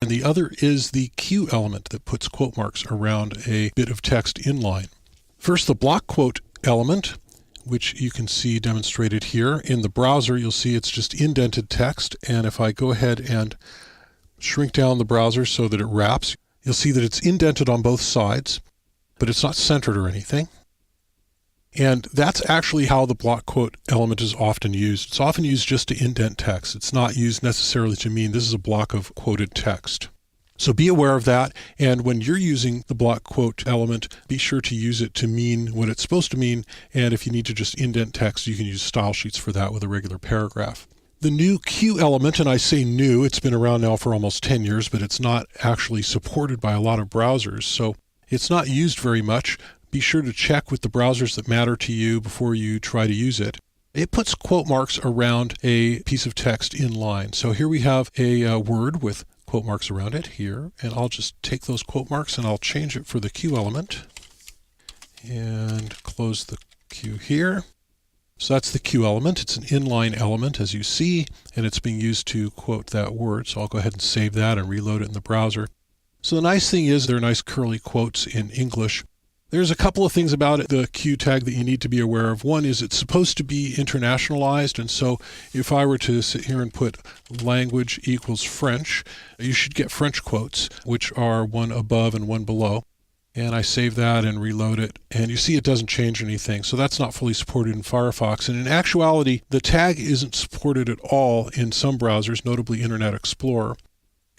and the other is the Q element that puts quote marks around a bit of text inline. First, the block quote element, which you can see demonstrated here. In the browser, you'll see it's just indented text, and if I go ahead and shrink down the browser so that it wraps, you'll see that it's indented on both sides, but it's not centered or anything. And that's actually how the block quote element is often used. It's often used just to indent text. It's not used necessarily to mean this is a block of quoted text. So be aware of that, and when you're using the block quote element, be sure to use it to mean what it's supposed to mean, and if you need to just indent text, you can use style sheets for that with a regular paragraph. The new Q element, and I say new, it's been around now for almost 10 years, but it's not actually supported by a lot of browsers, so it's not used very much. Be sure to check with the browsers that matter to you before you try to use it. It puts quote marks around a piece of text in line. So here we have a word with quote marks around it here, and I'll just take those quote marks and I'll change it for the Q element and close the Q here. So that's the Q element. It's an inline element, as you see, and it's being used to quote that word. So I'll go ahead and save that and reload it in the browser. So the nice thing is there are nice curly quotes in English. There's a couple of things about it, the Q tag, that you need to be aware of. One is it's supposed to be internationalized, and so if I were to sit here and put language equals French, you should get French quotes, which are one above and one below. And I save that and reload it, and you see it doesn't change anything. So that's not fully supported in Firefox. And in actuality, the tag isn't supported at all in some browsers, notably Internet Explorer.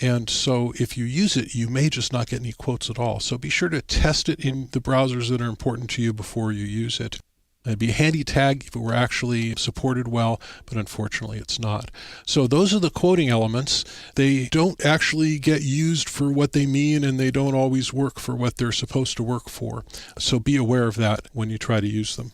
And so if you use it, you may just not get any quotes at all. So be sure to test it in the browsers that are important to you before you use it. It'd be a handy tag if it were actually supported well, but unfortunately it's not. So those are the quoting elements. They don't actually get used for what they mean, and they don't always work for what they're supposed to work for. So be aware of that when you try to use them.